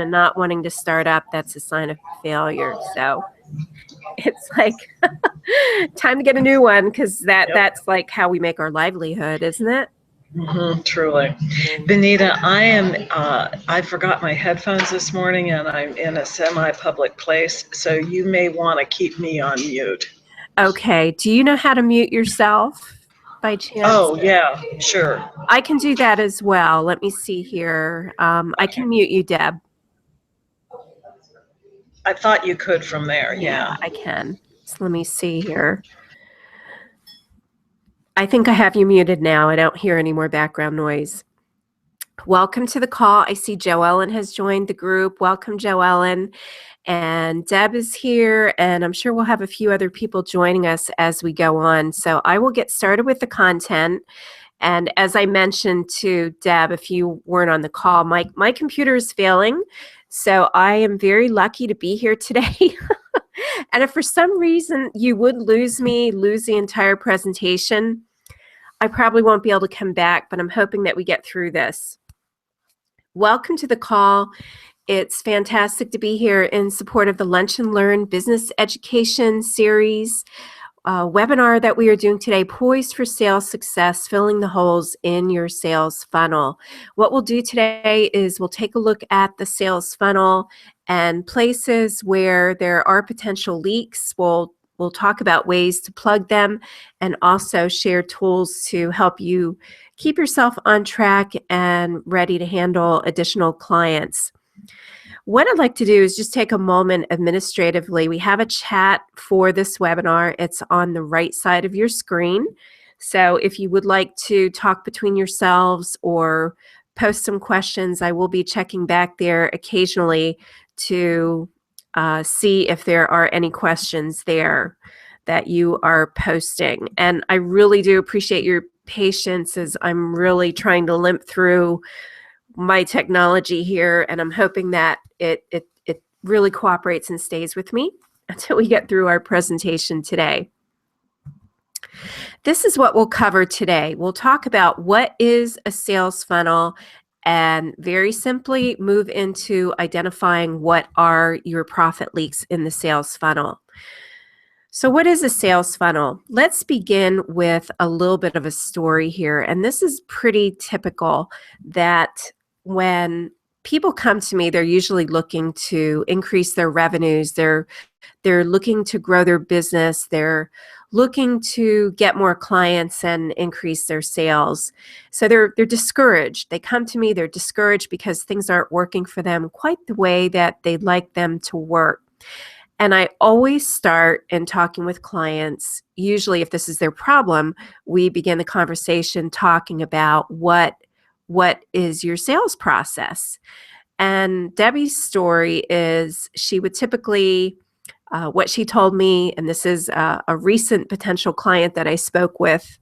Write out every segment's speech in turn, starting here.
and not wanting to start up, that's a sign of failure. So it's like time to get a new one, because that's like how we make our livelihood, isn't it? Truly. Benita, I forgot my headphones this morning and I'm in a semi-public place, so you may want to keep me on mute. Okay. Do you know how to mute yourself by chance? Oh, yeah, sure. I can do that as well. Let me see here. I can mute you, Deb. I thought you could from there, yeah. I can. So let me see here. I think I have you muted now. I don't hear any more background noise. Welcome to the call. I see Joe Ellen has joined the group. Welcome, Joe Ellen. And Deb is here, and I'm sure we'll have a few other people joining us as we go on. So I will get started with the content. And as I mentioned to Deb, if you weren't on the call, my computer is failing. So I am very lucky to be here today. And if for some reason you would lose the entire presentation, I probably won't be able to come back, but I'm hoping that we get through this. Welcome to the call. It's fantastic to be here in support of the Lunch and Learn Business Education Series webinar that we are doing today, Poised for Sales Success, Filling the Holes in Your Sales Funnel. What we'll do today is we'll take a look at the sales funnel and places where there are potential leaks. We'll talk about ways to plug them and also share tools to help you keep yourself on track and ready to handle additional clients. What I'd like to do is just take a moment administratively. We have a chat for this webinar. It's on the right side of your screen. So if you would like to talk between yourselves or post some questions, I will be checking back there occasionally to see if there are any questions there that you are posting. And I really do appreciate your patience as I'm really trying to limp through my technology here, and I'm hoping that it really cooperates and stays with me until we get through our presentation today. This is what we'll cover today. We'll talk about what is a sales funnel and very simply move into identifying what are your profit leaks in the sales funnel. So what is a sales funnel? Let's begin with a little bit of a story here. And this is pretty typical that when people come to me, they're usually looking to increase their revenues. They're looking to grow their business. They're looking to get more clients and increase their sales. So they're discouraged. They come to me, they're discouraged because things aren't working for them quite the way that they'd like them to work. And I always start in talking with clients. Usually if this is their problem, we begin the conversation talking about what is your sales process. And Debbie's story is she would typically, what she told me, and this is a recent potential client that I spoke with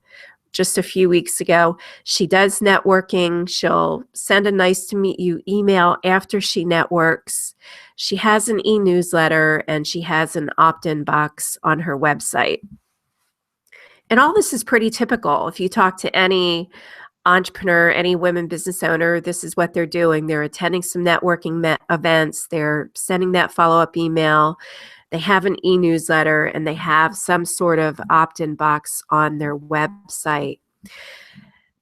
just a few weeks ago, she does networking. She'll send a nice to meet you email after she networks. She has an e-newsletter and she has an opt-in box on her website. And all this is pretty typical. If you talk to any entrepreneur, any women business owner, this is what they're doing. They're attending some networking events. They're sending that follow-up email. They have an e-newsletter and they have some sort of opt-in box on their website.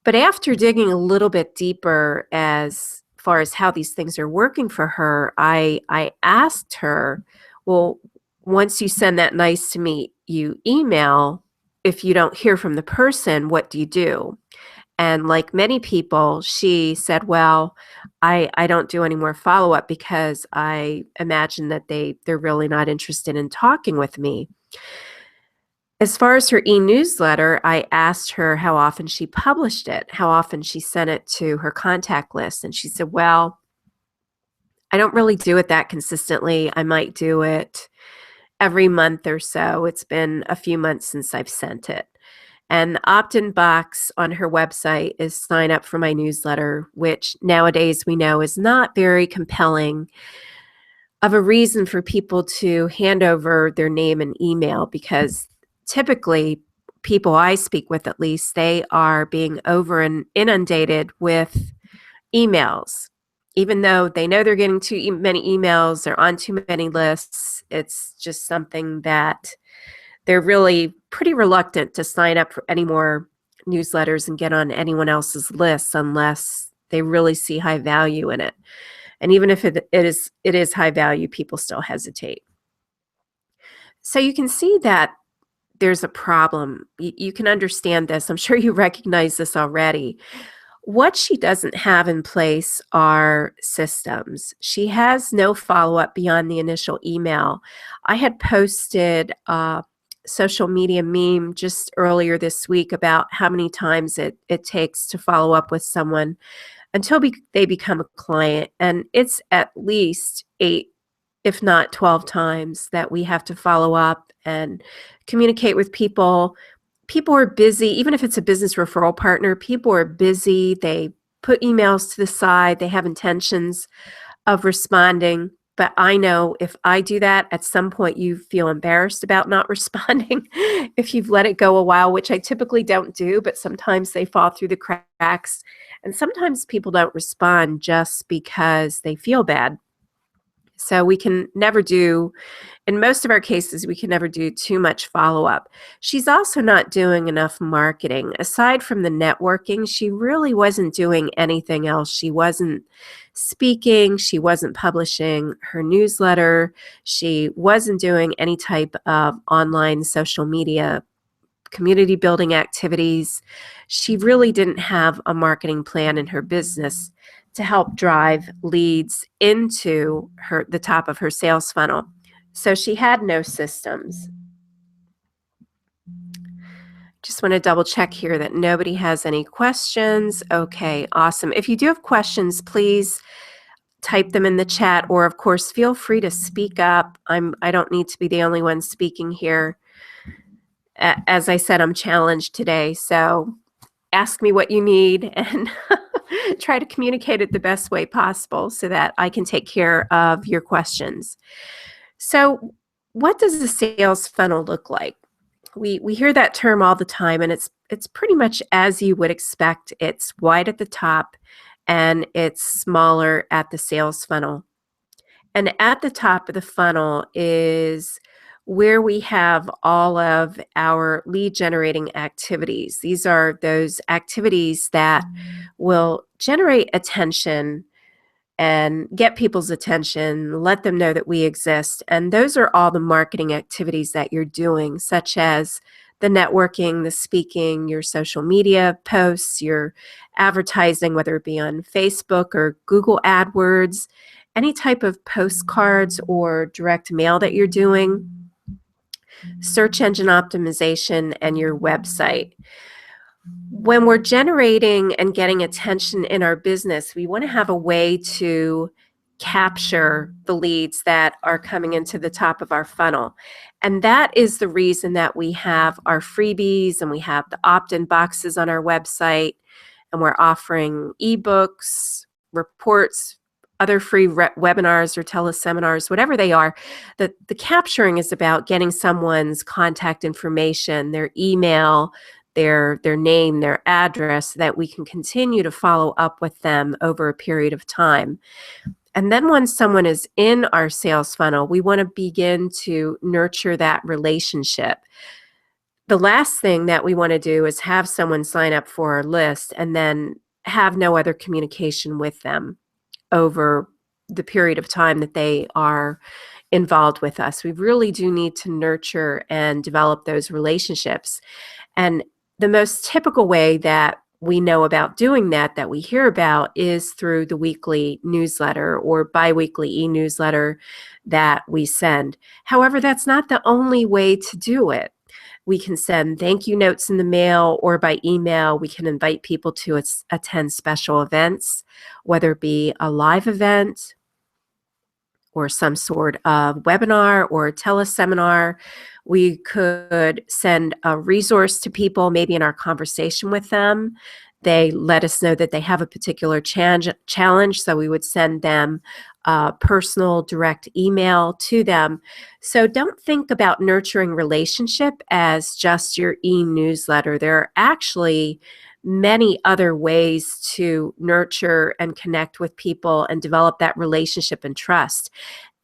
But after digging a little bit deeper as far as how these things are working for her, I asked her, well, once you send that nice to meet you email, if you don't hear from the person, what do you do? And like many people, she said, well, I don't do any more follow-up because I imagine that they're really not interested in talking with me. As far as her e-newsletter, I asked her how often she published it, how often she sent it to her contact list. And she said, well, I don't really do it that consistently. I might do it every month or so. It's been a few months since I've sent it. And the opt-in box on her website is sign up for my newsletter, which nowadays we know is not very compelling of a reason for people to hand over their name and email, because typically people I speak with, at least, they are being over and inundated with emails. even though they know they're getting too many emails, they're on too many lists, it's just something that they're really pretty reluctant to sign up for any more newsletters and get on anyone else's lists unless they really see high value in it. And even if it is high value, people still hesitate. So you can see that there's a problem. You can understand this. I'm sure you recognize this already. What she doesn't have in place are systems. She has no follow-up beyond the initial email. I had posted a social media meme just earlier this week about how many times it takes to follow up with someone until they become a client. And it's at least 8, if not 12 times that we have to follow up and communicate with people. People are busy, even if it's a business referral partner, people are busy. They put emails to the side. They have intentions of responding. But I know if I do that, at some point you feel embarrassed about not responding if you've let it go a while, which I typically don't do, but sometimes they fall through the cracks. And sometimes people don't respond just because they feel bad. So we can never do, in most of our cases, we can never do too much follow-up. She's also not doing enough marketing. Aside from the networking, she really wasn't doing anything else. She wasn't speaking. She wasn't publishing her newsletter. She wasn't doing any type of online social media community building activities. She really didn't have a marketing plan in her business to help drive leads into the top of her sales funnel. So she had no systems. Just want to double check here that nobody has any questions. Okay, awesome. If you do have questions, please type them in the chat, or of course, feel free to speak up. I don't need to be the only one speaking here. As I said, I'm challenged today, so ask me what you need and try to communicate it the best way possible so that I can take care of your questions. So what does a sales funnel look like? We hear that term all the time, and it's pretty much as you would expect. It's wide at the top and it's smaller at the sales funnel. And at the top of the funnel is where we have all of our lead generating activities. These are those activities that will generate attention and get people's attention, let them know that we exist. And those are all the marketing activities that you're doing, such as the networking, the speaking, your social media posts, your advertising, whether it be on Facebook or Google AdWords, any type of postcards or direct mail that you're doing, search engine optimization, and your website. When we're generating and getting attention in our business, we want to have a way to capture the leads that are coming into the top of our funnel. And that is the reason that we have our freebies and we have the opt-in boxes on our website, and we're offering ebooks, reports, other free webinars or teleseminars, whatever they are. The capturing is about getting someone's contact information, their email, their name, their address, so that we can continue to follow up with them over a period of time. And then once someone is in our sales funnel, we want to begin to nurture that relationship. The last thing that we want to do is have someone sign up for our list and then have no other communication with them over the period of time that they are involved with us. We really do need to nurture and develop those relationships. And the most typical way that we know about doing that we hear about, is through the weekly newsletter or biweekly e-newsletter that we send. However, that's not the only way to do it. We can send thank you notes in the mail, or by email. We can invite people to attend special events, whether it be a live event or some sort of webinar or teleseminar. We could send a resource to people, maybe in our conversation with them. They let us know that they have a particular challenge, so we would send them a personal direct email to them. So don't think about nurturing relationship as just your e-newsletter. There are actually many other ways to nurture and connect with people and develop that relationship and trust.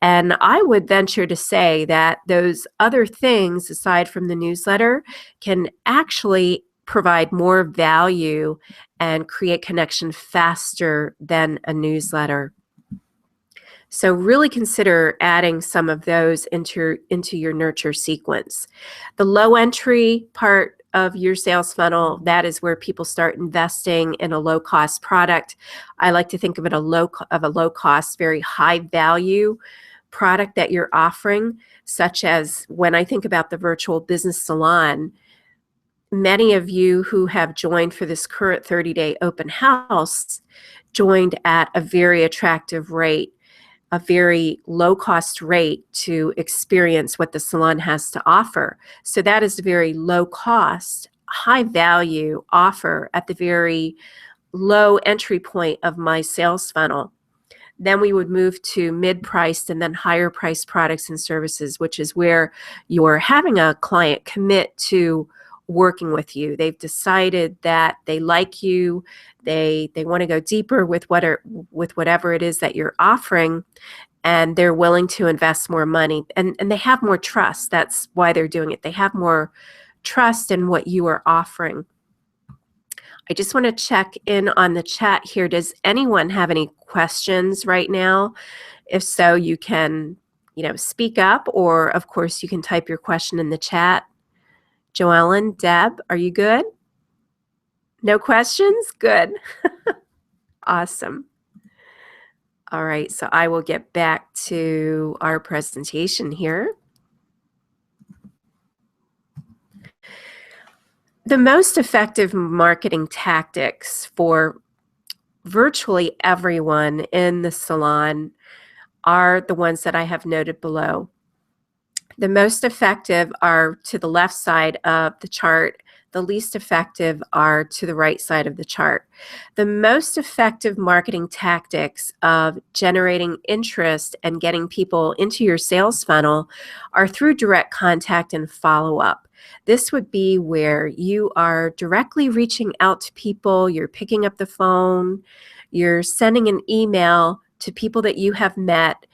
And I would venture to say that those other things, aside from the newsletter, can actually provide more value and create connection faster than a newsletter. So really consider adding some of those into your nurture sequence. The low entry part of your sales funnel, that is where people start investing in a low cost product. I like to think of it a low cost, very high value product that you're offering, such as when I think about the virtual business salon, many of you who have joined for this current 30-day open house joined at a very attractive rate, a very low cost rate to experience what the salon has to offer. So that is a very low cost, high value offer at the very low entry point of my sales funnel. Then we would move to mid-priced and then higher priced products and services, which is where you're having a client commit to working with you. They've decided that they like you. They want to go deeper with whatever it is that you're offering, and they're willing to invest more money. And they have more trust. That's why they're doing it. They have more trust in what you are offering. I just want to check in on the chat here. Does anyone have any questions right now? If so, you can, speak up, or of course you can type your question in the chat. Joellen, Deb, are you good? No questions? Good. Awesome. All right, so I will get back to our presentation here. The most effective marketing tactics for virtually everyone in the salon are the ones that I have noted below. The most effective are to the left side of the chart. The least effective are to the right side of the chart. The most effective marketing tactics of generating interest and getting people into your sales funnel are through direct contact and follow-up. This would be where you are directly reaching out to people, you're picking up the phone, you're sending an email to people that you have met,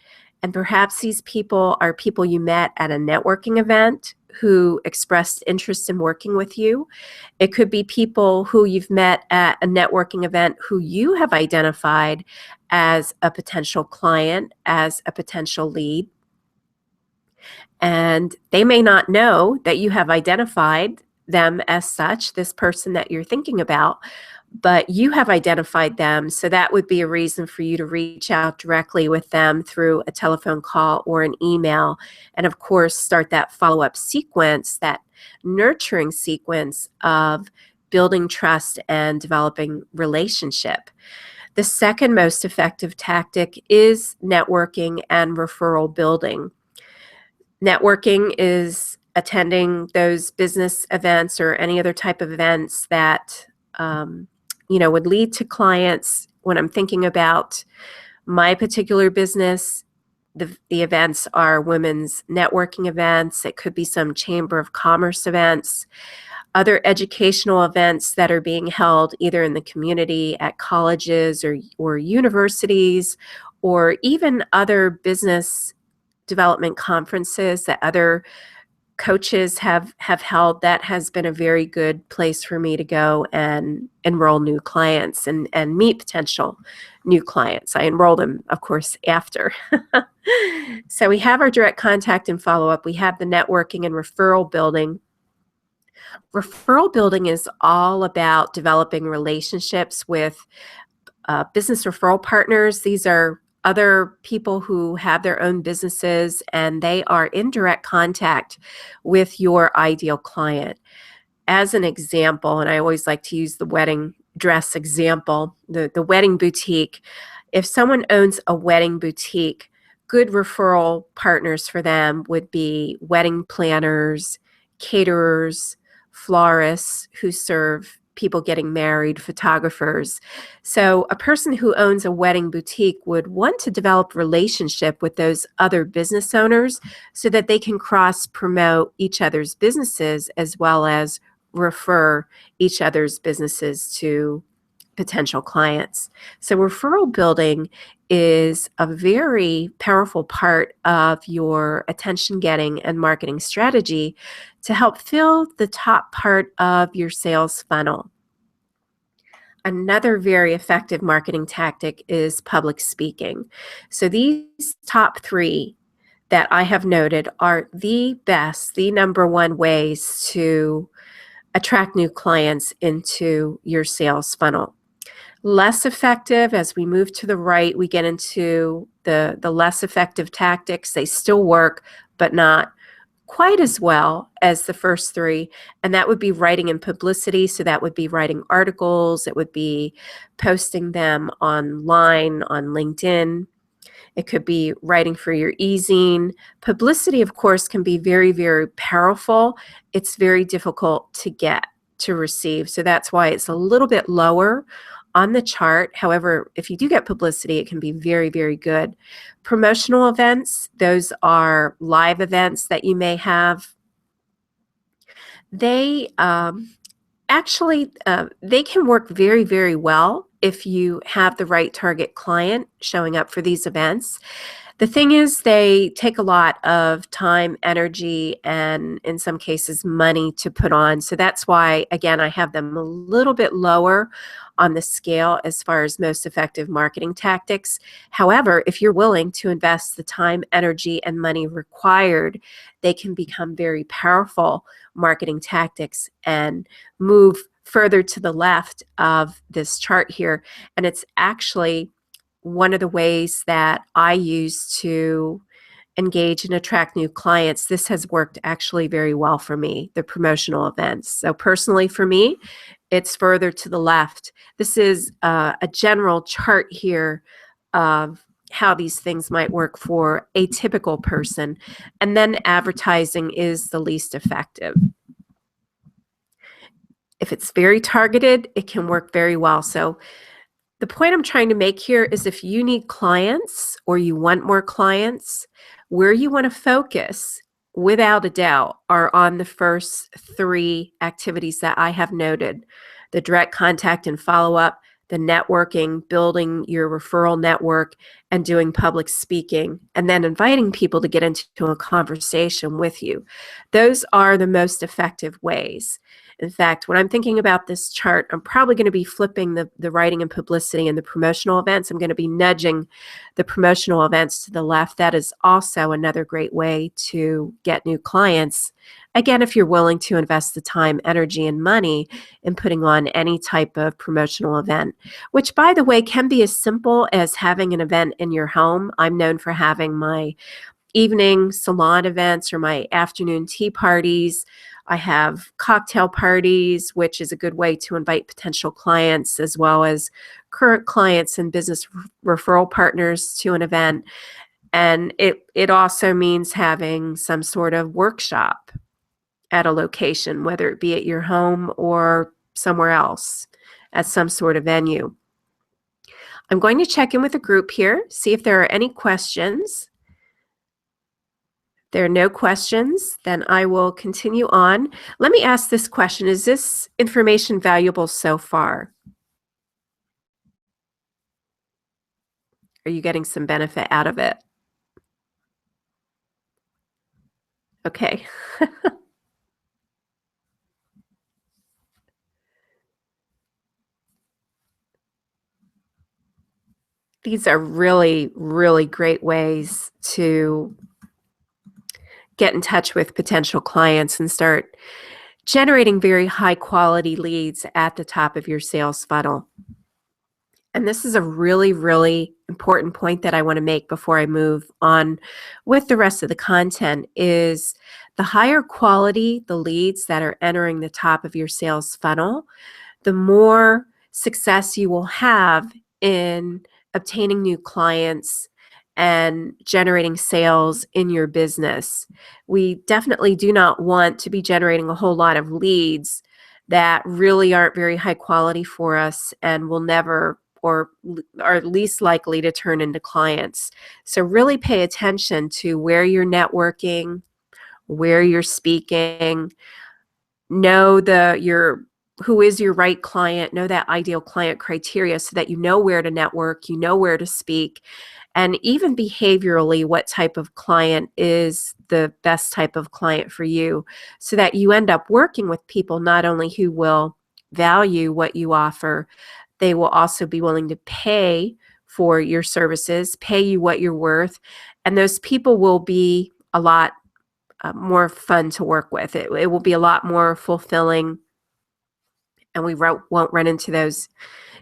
and perhaps these people are people you met at a networking event who expressed interest in working with you. It could be people who you've met at a networking event who you have identified as a potential client, as a potential lead. And they may not know that you have identified them as such, this person that you're thinking about, but you have identified them. So that would be a reason for you to reach out directly with them through a telephone call or an email. And of course, start that follow-up sequence, that nurturing sequence of building trust and developing relationship. The second most effective tactic is networking and referral building. Networking is attending those business events or any other type of events that would lead to clients. When I'm thinking about my particular business, the events are women's networking events. It could be some Chamber of Commerce events, other educational events that are being held either in the community, at colleges or universities, or even other business development conferences that other coaches have held. That has been a very good place for me to go and enroll new clients and meet potential new clients. I enroll them, of course, after. So we have our direct contact and follow-up. We have the networking and referral building. Referral building is all about developing relationships with business referral partners. These are other people who have their own businesses and they are in direct contact with your ideal client. As an example, and I always like to use the wedding dress example, the wedding boutique. If someone owns a wedding boutique, good referral partners for them would be wedding planners, caterers, florists who serve people getting married, photographers. So a person who owns a wedding boutique would want to develop relationship with those other business owners so that they can cross promote each other's businesses as well as refer each other's businesses to potential clients. So referral building is a very powerful part of your attention getting and marketing strategy to help fill the top part of your sales funnel. Another very effective marketing tactic is public speaking. So these top three that I have noted are the best, the number one ways to attract new clients into your sales funnel. Less effective, as we move to the right, we get into the less effective tactics. They still work, but not quite as well as the first three. And that would be writing and publicity. So that would be writing articles. It would be posting them online, on LinkedIn. It could be writing for your e-zine. Publicity, of course, can be very, very powerful. It's very difficult to get, to receive. So that's why it's a little bit lower on the chart. However, if you do get publicity, it can be very, very good. Promotional events, those are live events that you may have. They actually, they can work very, very well if you have the right target client showing up for these events. The thing is, they take a lot of time, energy, and in some cases, money to put on. So that's why, again, I have them a little bit lower on the scale as far as most effective marketing tactics. However, if you're willing to invest the time, energy, and money required, they can become very powerful marketing tactics and move further to the left of this chart here. And it's actually one of the ways that I use to engage and attract new clients. This has worked actually very well for me, the promotional events. So personally for me, it's further to the left. This is a general chart here of how these things might work for a typical person. And then advertising is the least effective. If it's very targeted, it can work very well. So the point I'm trying to make here is if you need clients or you want more clients, where you want to focus, without a doubt, are on the first three activities that I have noted: the direct contact and follow-up, the networking, building your referral network, and doing public speaking, and then inviting people to get into a conversation with you. Those are the most effective ways. In fact, when I'm thinking about this chart, I'm probably going to be flipping the writing and publicity and the promotional events. I'm going to be nudging the promotional events to the left. That is also another great way to get new clients. Again, if you're willing to invest the time, energy, and money in putting on any type of promotional event, which, by the way, can be as simple as having an event in your home. I'm known for having my evening salon events or my afternoon tea parties. I have cocktail parties, which is a good way to invite potential clients as well as current clients and business referral partners to an event. And it also means having some sort of workshop at a location, whether it be at your home or somewhere else at some sort of venue. I'm going to check in with the group here, see if there are any questions. There are no questions, then I will continue on. Let me ask this question. Is this information valuable so far? Are you getting some benefit out of it? Okay. These are really, really great ways to get in touch with potential clients and start generating very high quality leads at the top of your sales funnel. And this is a really, really important point that I want to make before I move on with the rest of the content is the higher quality the leads that are entering the top of your sales funnel, the more success you will have in obtaining new clients and generating sales in your business. We definitely do not want to be generating a whole lot of leads that really aren't very high quality for us and will never or are least likely to turn into clients. So really pay attention to where you're networking, where you're speaking, know who is your right client, know that ideal client criteria so that you know where to network, you know where to speak, and even behaviorally, what type of client is the best type of client for you, so that you end up working with people not only who will value what you offer, they will also be willing to pay for your services, pay you what you're worth, and those people will be a lot more fun to work with. It will be a lot more fulfilling, and we won't run into those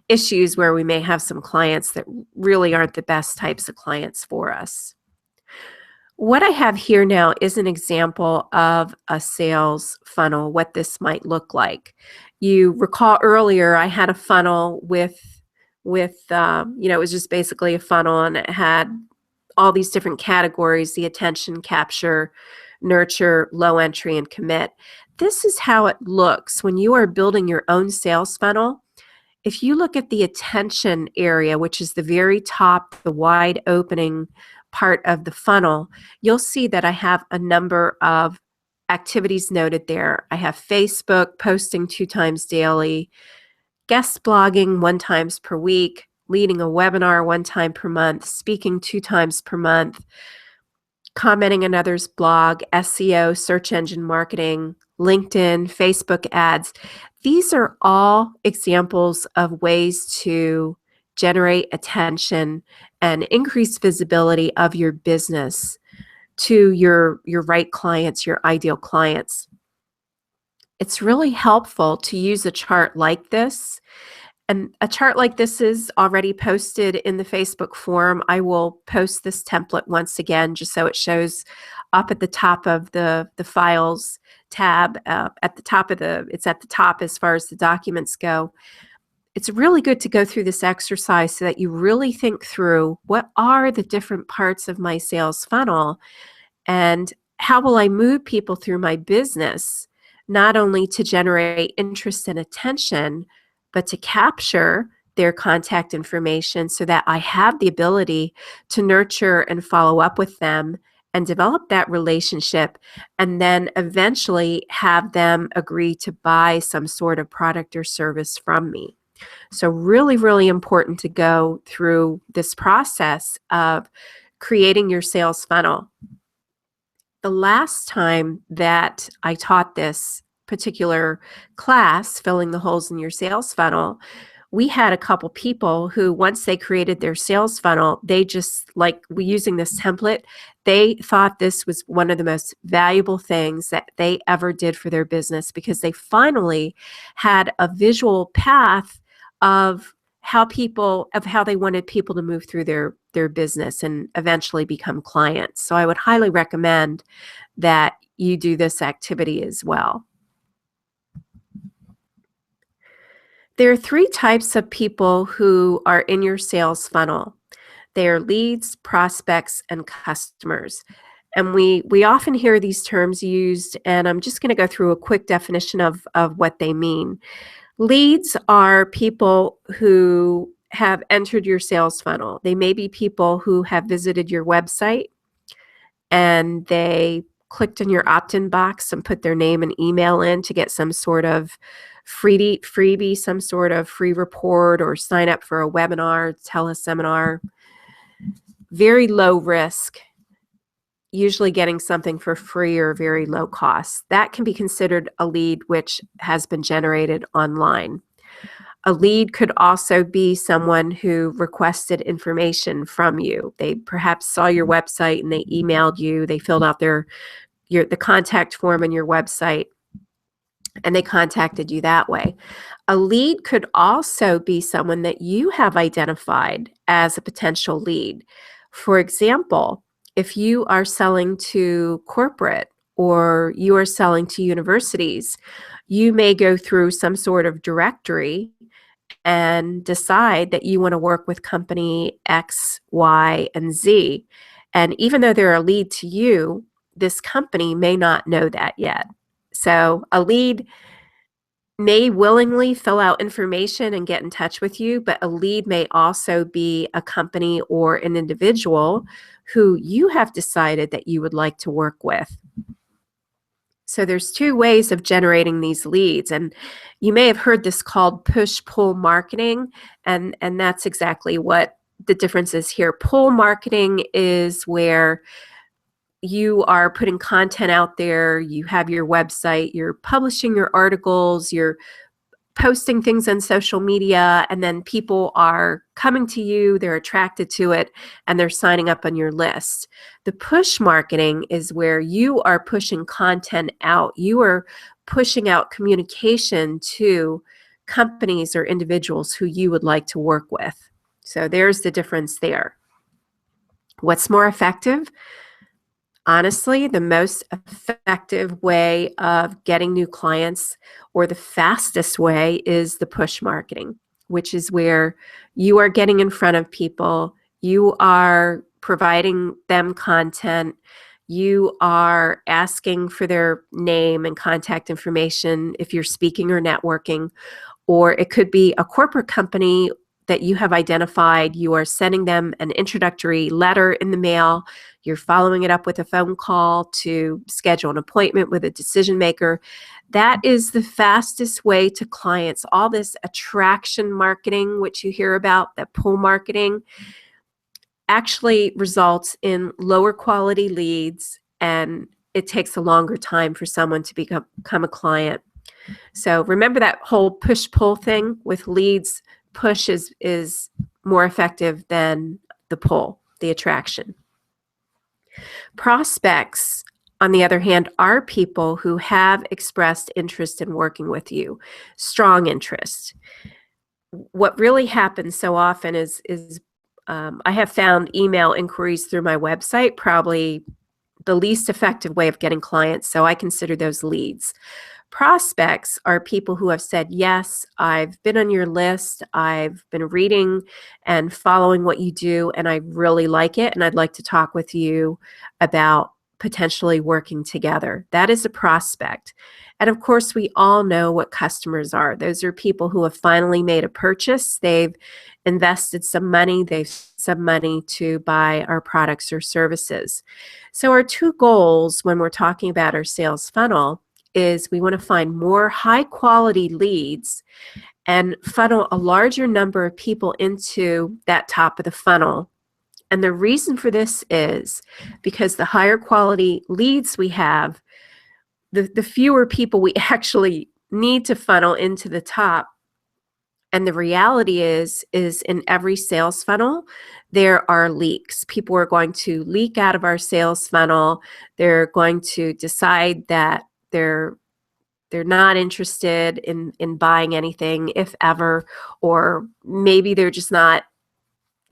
issues where we may have some clients that really aren't the best types of clients for us. What I have here now is an example of a sales funnel, what this might look like. You recall earlier I had a funnel with it was just basically a funnel, and it had all these different categories: the attention, capture, nurture, low entry, and commit. This is how it looks when you are building your own sales funnel. If you look at the attention area, which is the very top, the wide opening part of the funnel, you'll see that I have a number of activities noted there. I have Facebook, posting 2 times daily, guest blogging 1 times per week, leading a webinar 1 time per month, speaking 2 times per month, commenting on others' blog, SEO, search engine marketing, LinkedIn, Facebook ads. These are all examples of ways to generate attention and increase visibility of your business to your right clients, your ideal clients. It's really helpful to use a chart like this. And a chart like this is already posted in the Facebook forum. I will post this template once again, just so it shows up at the top of the files tab. It's at the top as far as the documents go. It's really good to go through this exercise so that you really think through, what are the different parts of my sales funnel, and how will I move people through my business, not only to generate interest and attention, but to capture their contact information so that I have the ability to nurture and follow up with them and develop that relationship, and then eventually have them agree to buy some sort of product or service from me. So really, really important to go through this process of creating your sales funnel. The last time that I taught this particular class, filling the holes in your sales funnel, we had a couple people who, once they created their sales funnel, they just, like, using this template, they thought this was one of the most valuable things that they ever did for their business, because they finally had a visual path of how they wanted people to move through their business and eventually become clients. So I would highly recommend that you do this activity as well. There are 3 types of people who are in your sales funnel. They are leads, prospects, and customers. And we often hear these terms used, and I'm just going to go through a quick definition of what they mean. Leads are people who have entered your sales funnel. They may be people who have visited your website and they clicked in your opt-in box and put their name and email in to get some sort of freebie, some sort of free report, or sign up for a webinar, teleseminar. Very low risk, usually getting something for free or very low cost. That can be considered a lead which has been generated online. A lead could also be someone who requested information from you. They perhaps saw your website and they emailed you. They filled out the contact form on your website, and they contacted you that way. A lead could also be someone that you have identified as a potential lead. For example, if you are selling to corporate or you are selling to universities, you may go through some sort of directory and decide that you want to work with company X, Y, and Z. And even though they're a lead to you, this company may not know that yet. So a lead may willingly fill out information and get in touch with you, but a lead may also be a company or an individual who you have decided that you would like to work with. So there's two ways of generating these leads, and you may have heard this called push-pull marketing, and that's exactly what the difference is here. Pull marketing is where you are putting content out there, you have your website, you're publishing your articles, you're posting things on social media, and then people are coming to you, they're attracted to it, and they're signing up on your list. The push marketing is where you are pushing content out. You are pushing out communication to companies or individuals who you would like to work with. So there's the difference there. What's more effective? Honestly, the most effective way of getting new clients, or the fastest way, is the push marketing, which is where you are getting in front of people, you are providing them content, you are asking for their name and contact information if you're speaking or networking, or it could be a corporate company that you have identified. You are sending them an introductory letter in the mail. You're following it up with a phone call to schedule an appointment with a decision maker. That is the fastest way to clients. All this attraction marketing, which you hear about, that pull marketing, actually results in lower quality leads, and it takes a longer time for someone to become a client. So remember that whole push-pull thing with leads. Push is more effective than the pull, the attraction. Prospects, on the other hand, are people who have expressed interest in working with you, strong interest. What really happens so often is I have found email inquiries through my website probably the least effective way of getting clients, so I consider those leads. Prospects are people who have said, yes, I've been on your list, I've been reading and following what you do, and I really like it, and I'd like to talk with you about potentially working together. That is a prospect. And of course, we all know what customers are. Those are people who have finally made a purchase. They've invested some money, they've some money to buy our products or services. So our two goals when we're talking about our sales funnel is we want to find more high quality leads and funnel a larger number of people into that top of the funnel. And the reason for this is because the higher quality leads we have, the fewer people we actually need to funnel into the top. And the reality is in every sales funnel, there are leaks. People are going to leak out of our sales funnel. They're going to decide that they're not interested in buying anything, if ever, or maybe they're just not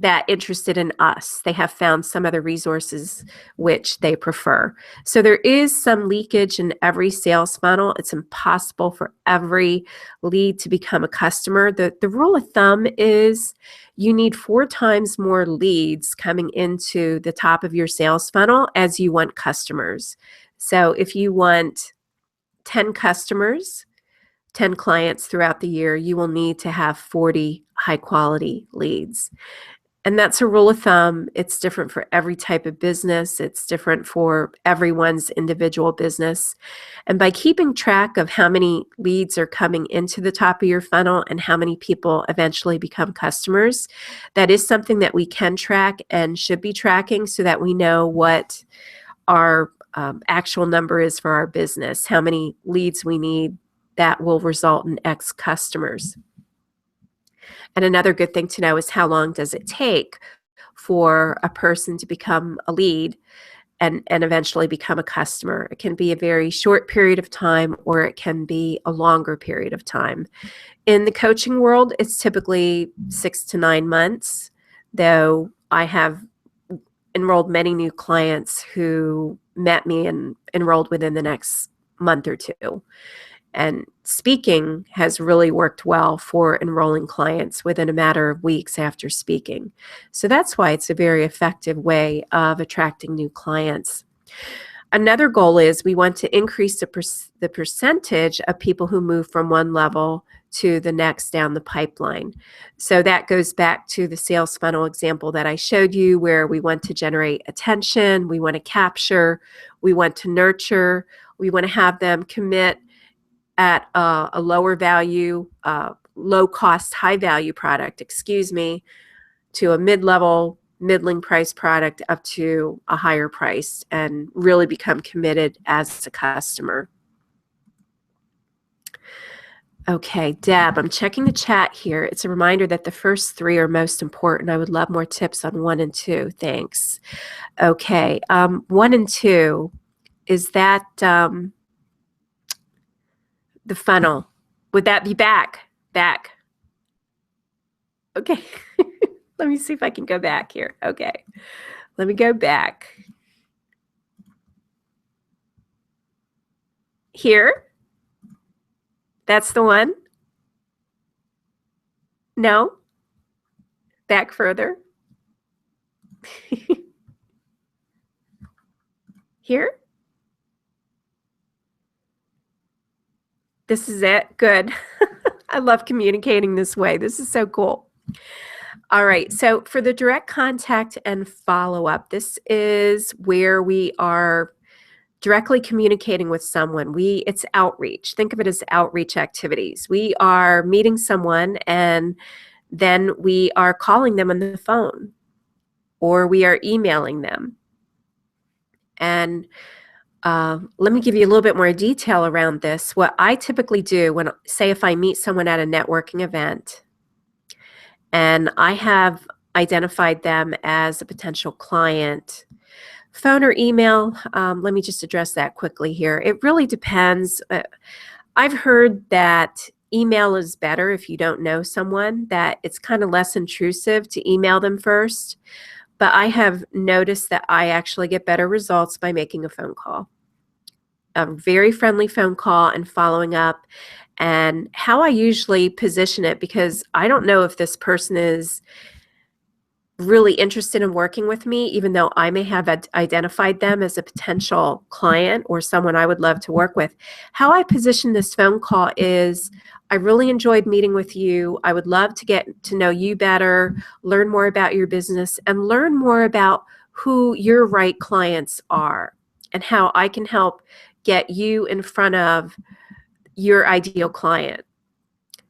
that interested in us. They have found some other resources which they prefer. So there is some leakage in every sales funnel. It's impossible for every lead to become a customer. The rule of thumb is you need 4 times more leads coming into the top of your sales funnel as you want customers. So if you want 10 customers, 10 clients throughout the year, you will need to have 40 high quality leads. And that's a rule of thumb. It's different for every type of business. It's different for everyone's individual business. And by keeping track of how many leads are coming into the top of your funnel and how many people eventually become customers, that is something that we can track and should be tracking so that we know what our actual number is for our business, how many leads we need that will result in X customers. And another good thing to know is how long does it take for a person to become a lead and eventually become a customer. It can be a very short period of time, or it can be a longer period of time. In the coaching world, it's typically 6 to 9 months, though I have enrolled many new clients who met me and enrolled within the next month or two. And speaking has really worked well for enrolling clients within a matter of weeks after speaking. So that's why it's a very effective way of attracting new clients. Another goal is we want to increase the percentage of people who move from one level to the next down the pipeline. So that goes back to the sales funnel example that I showed you, where we want to generate attention, we want to capture, we want to nurture. We want to have them commit at a lower value, low cost, high value product, to a mid-level, middling price product up to a higher price, and really become committed as a customer. Okay, Deb, I'm checking the chat here. It's a reminder that the first 3 are most important. I would love more tips on 1 and 2. Thanks. Okay, 1 and 2, is that the funnel? Would that be back? Back. Okay. Let me see if I can go back here. Okay. Let me go back. Here? That's the one? No? Back further? Here? This is it? Good. I love communicating this way. This is so cool. All right, so for the direct contact and follow-up, this is where we are directly communicating with someone. It's outreach. Think of it as outreach activities. We are meeting someone and then we are calling them on the phone, or we are emailing them. And let me give you a little bit more detail around this. What I typically do if I meet someone at a networking event and I have identified them as a potential client, phone or email, let me just address that quickly here. It really depends. I've heard that email is better if you don't know someone, that it's kind of less intrusive to email them first. But I have noticed that I actually get better results by making a phone call. A very friendly phone call and following up. And how I usually position it, because I don't know if this person is really interested in working with me, even though I may have identified them as a potential client or someone I would love to work with. How I position this phone call is, I really enjoyed meeting with you. I would love to get to know you better, learn more about your business, and learn more about who your right clients are and how I can help get you in front of your ideal client.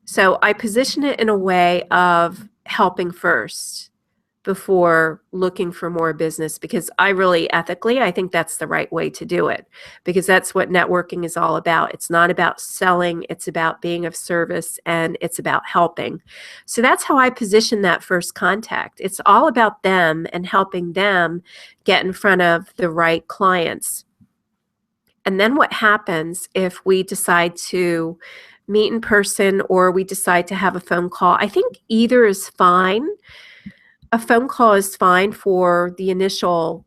So I position it in a way of helping first before looking for more business, because I think that's the right way to do it, because that's what networking is all about. It's not about selling, it's about being of service, and it's about helping. So that's how I position that first contact. It's all about them and helping them get in front of the right clients. And then what happens if we decide to meet in person or we decide to have a phone call? I think either is fine. A phone call is fine for the initial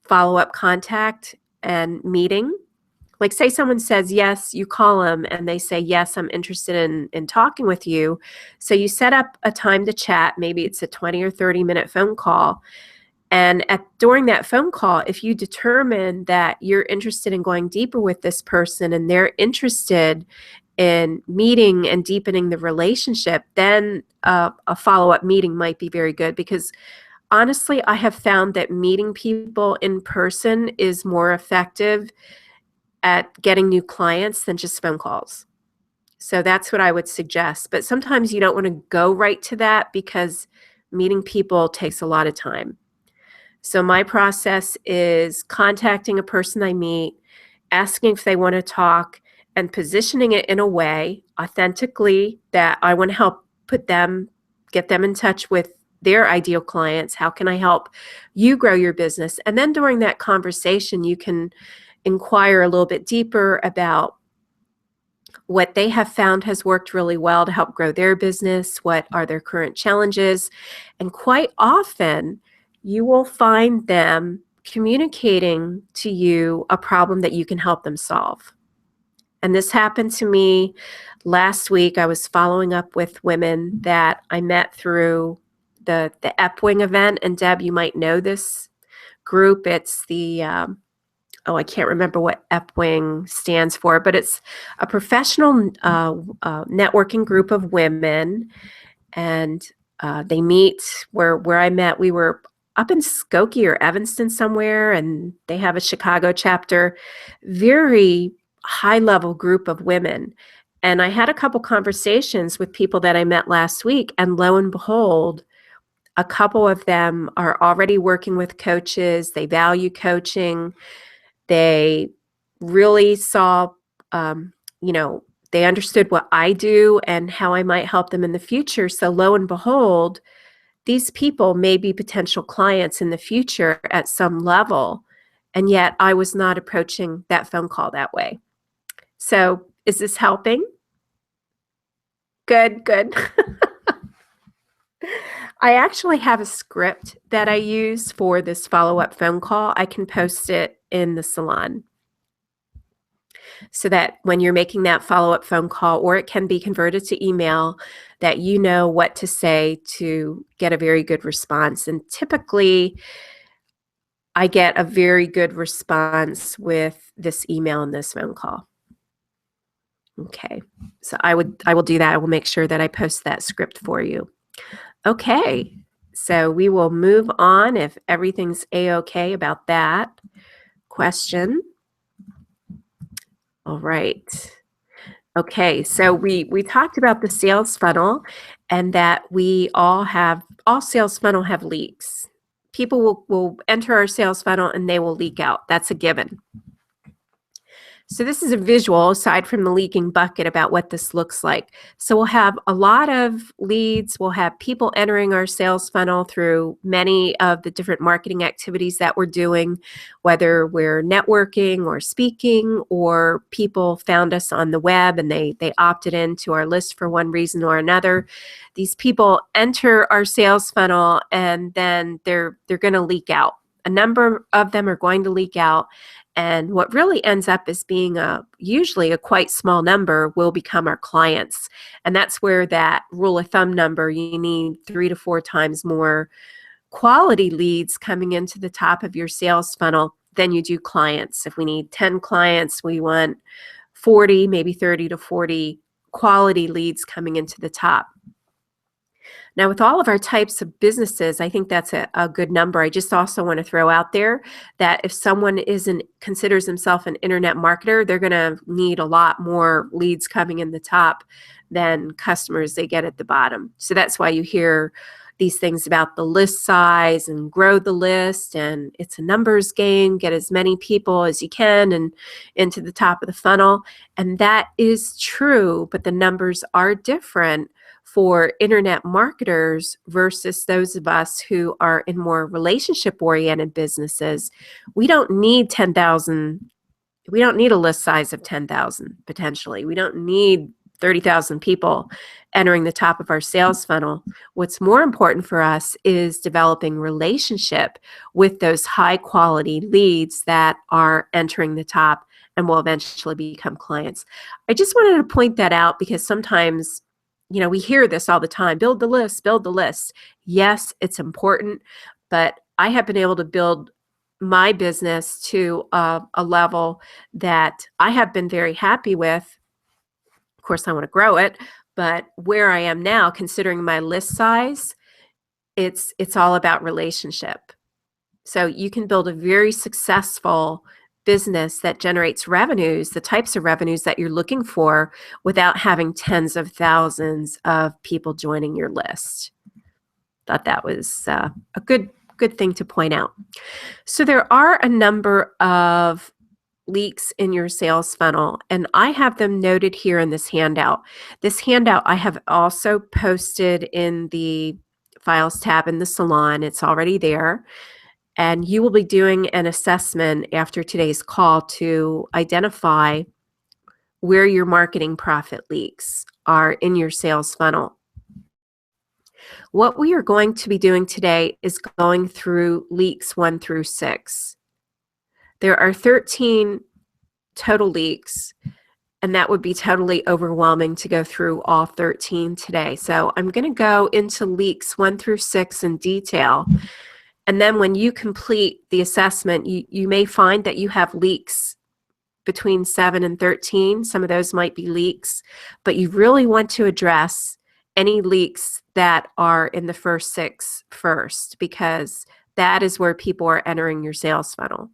follow-up contact and meeting. Like, say someone says yes, you call them and they say, yes, I'm interested in talking with you. So you set up a time to chat. Maybe it's a 20 or 30-minute phone call. And during that phone call, if you determine that you're interested in going deeper with this person and they're interested in meeting and deepening the relationship, then a follow-up meeting might be very good, because honestly, I have found that meeting people in person is more effective at getting new clients than just phone calls. So that's what I would suggest. But sometimes you don't want to go right to that because meeting people takes a lot of time. So my process is contacting a person I meet, asking if they want to talk, and positioning it in a way authentically that I want to help get them in touch with their ideal clients. How can I help you grow your business? And then during that conversation, you can inquire a little bit deeper about what they have found has worked really well to help grow their business. What are their current challenges? And quite often, you will find them communicating to you a problem that you can help them solve. And this happened to me last week. I was following up with women that I met through the Epwing event. And Deb, you might know this group. It's the, I can't remember what Epwing stands for, but it's a professional networking group of women. And they meet where I met. We were up in Skokie or Evanston somewhere, and they have a Chicago chapter. Very high-level group of women. And I had a couple conversations with people that I met last week, and lo and behold, a couple of them are already working with coaches. They value coaching. They really saw, you know, they understood what I do and how I might help them in the future. So lo and behold, these people may be potential clients in the future at some level. And yet I was not approaching that phone call that way. So is this helping? Good, good. I actually have a script that I use for this follow-up phone call. I can post it in the salon so that when you're making that follow-up phone call, or it can be converted to email, that you know what to say to get a very good response. And typically, I get a very good response with this email and this phone call. Okay, so I will do that. I will make sure that I post that script for you. Okay, so we will move on if everything's a-okay about that question. All right. Okay, so we talked about the sales funnel and that all sales funnel have leaks. People will enter our sales funnel and they will leak out. That's a given. So this is a visual, aside from the leaking bucket, about what this looks like. So we'll have a lot of leads. We'll have people entering our sales funnel through many of the different marketing activities that we're doing, whether we're networking or speaking, or people found us on the web and they opted into our list for one reason or another. These people enter our sales funnel and then they're going to leak out. A number of them are going to leak out. And what really ends up as being usually a quite small number will become our clients. And that's where that rule of thumb number, you need 3 to 4 times more quality leads coming into the top of your sales funnel than you do clients. If we need 10 clients, we want 40, maybe 30 to 40 quality leads coming into the top. Now, with all of our types of businesses, I think that's a good number. I just also want to throw out there that if someone considers himself an internet marketer, they're going to need a lot more leads coming in the top than customers they get at the bottom. So that's why you hear these things about the list size and grow the list, and it's a numbers game. Get as many people as you can and into the top of the funnel. And that is true, but the numbers are different for internet marketers versus those of us who are in more relationship-oriented businesses. We don't need 10,000. We don't need a list size of 10,000 potentially. We don't need 30,000 people entering the top of our sales funnel. What's more important for us is developing relationship with those high-quality leads that are entering the top and will eventually become clients. I just wanted to point that out because sometimes we hear this all the time, build the list, build the list. Yes, it's important, but I have been able to build my business to a level that I have been very happy with. Of course, I want to grow it, but where I am now, considering my list size, it's all about relationship. So you can build a very successful business that generates revenues, the types of revenues that you're looking for, without having tens of thousands of people joining your list. Thought that was a good thing to point out. So there are a number of leaks in your sales funnel, and I have them noted here in this handout. This handout I have also posted in the Files tab in the salon. It's already there. And you will be doing an assessment after today's call to identify where your marketing profit leaks are in your sales funnel. What we are going to be doing today is going through leaks 1 through 6. There are 13 total leaks, and that would be totally overwhelming to go through all 13 today. So I'm going to go into leaks 1 through 6 in detail. And then when you complete the assessment, you may find that you have leaks between 7 and 13. Some of those might be leaks, but you really want to address any leaks that are in the first 6 first, because that is where people are entering your sales funnel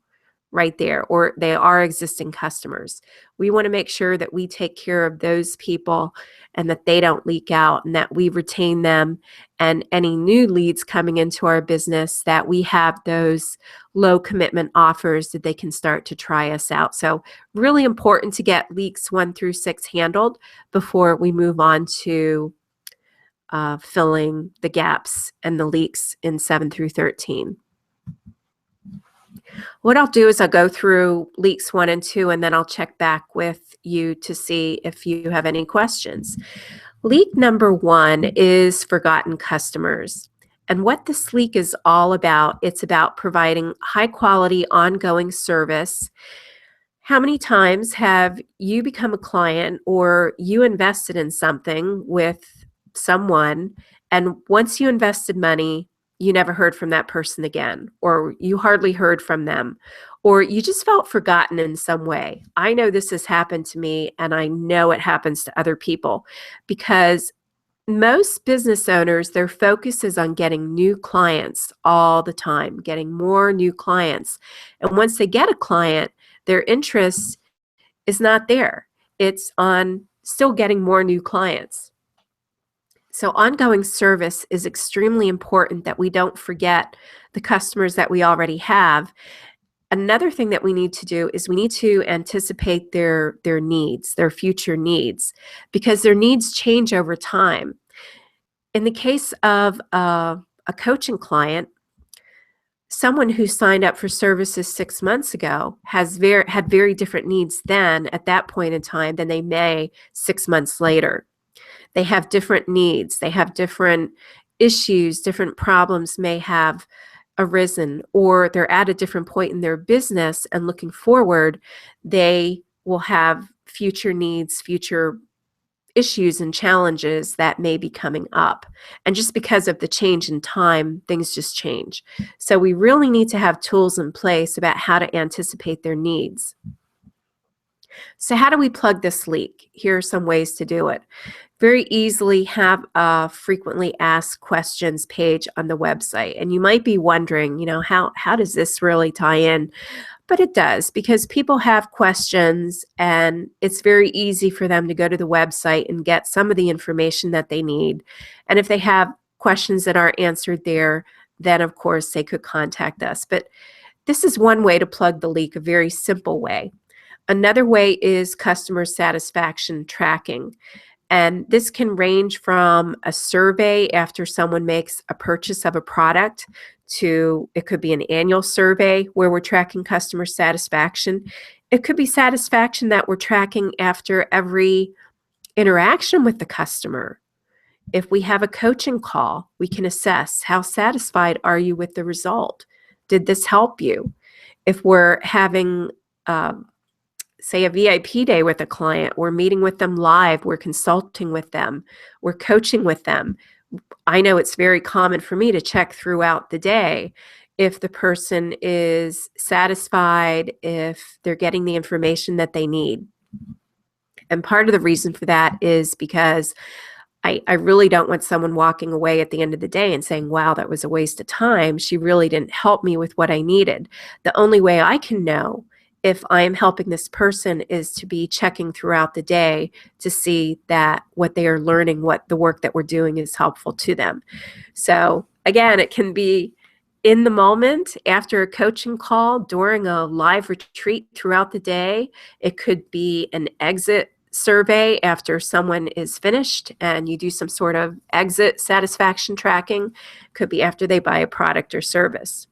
right there, or they are existing customers. We want to make sure that we take care of those people and that they don't leak out, and that we retain them, and any new leads coming into our business, that we have those low commitment offers that they can start to try us out. So really important to get leaks 1 through 6 handled before we move on to filling the gaps and the leaks in 7 through 13. What I'll do is I'll go through leaks 1 and 2, and then I'll check back with you to see if you have any questions. Leak number 1 is forgotten customers. And what this leak is all about, it's about providing high quality ongoing service. How many times have you become a client, or you invested in something with someone, and once you invested money, you never heard from that person again, or you hardly heard from them, or you just felt forgotten in some way? I know this has happened to me, and I know it happens to other people, because most business owners, their focus is on getting new clients all the time, getting more new clients. And once they get a client, their interest is not there. It's on still getting more new clients. So ongoing service is extremely important, that we don't forget the customers that we already have. Another thing that we need to do is we need to anticipate their needs, their future needs, because their needs change over time. In the case of a coaching client, someone who signed up for services 6 months ago had very different needs then at that point in time than they may 6 months later. They have different needs. They have different issues, different problems may have arisen, or they're at a different point in their business, and looking forward, they will have future needs, future issues and challenges that may be coming up. And just because of the change in time, things just change. So we really need to have tools in place about how to anticipate their needs. So how do we plug this leak? Here are some ways to do it. Very easily have a frequently asked questions page on the website. And you might be wondering, how does this really tie in? But it does, because people have questions, and it's very easy for them to go to the website and get some of the information that they need. And if they have questions that aren't answered there, then of course they could contact us. But this is one way to plug the leak, a very simple way. Another way is customer satisfaction tracking. And this can range from a survey after someone makes a purchase of a product, to it could be an annual survey where we're tracking customer satisfaction. It could be satisfaction that we're tracking after every interaction with the customer. If we have a coaching call, we can assess, how satisfied are you with the result? Did this help you? If we're having say a VIP day with a client, we're meeting with them live, we're consulting with them, we're coaching with them. I know it's very common for me to check throughout the day if the person is satisfied, if they're getting the information that they need. And part of the reason for that is because I really don't want someone walking away at the end of the day and saying, wow, that was a waste of time. She really didn't help me with what I needed. The only way I can know if I am helping this person is to be checking throughout the day to see that what they are learning, what the work that we're doing is helpful to them. So again, it can be in the moment, after a coaching call, during a live retreat throughout the day. It could be an exit survey after someone is finished and you do some sort of exit satisfaction tracking. It could be after they buy a product or service.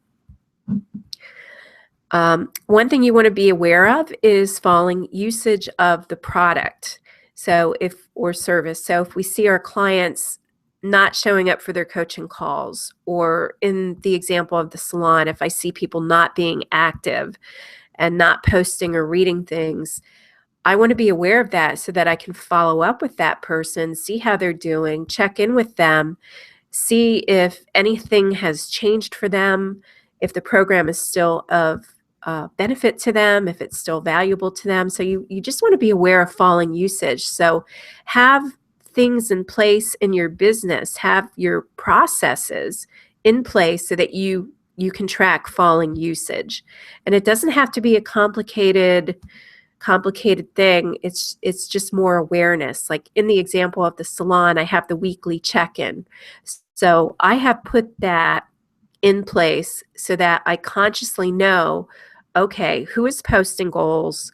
One thing you want to be aware of is falling usage of the product, or service. So if we see our clients not showing up for their coaching calls, or in the example of the salon, if I see people not being active and not posting or reading things, I want to be aware of that so that I can follow up with that person, see how they're doing, check in with them, see if anything has changed for them, if the program is still of benefit to them, if it's still valuable to them. So you just want to be aware of falling usage. So have things in place in your business, have your processes in place so that you you can track falling usage. And it doesn't have to be a complicated thing. It's just more awareness. Like in the example of the salon, I have the weekly check-in. So I have put that in place so that I consciously know, okay, who is posting goals,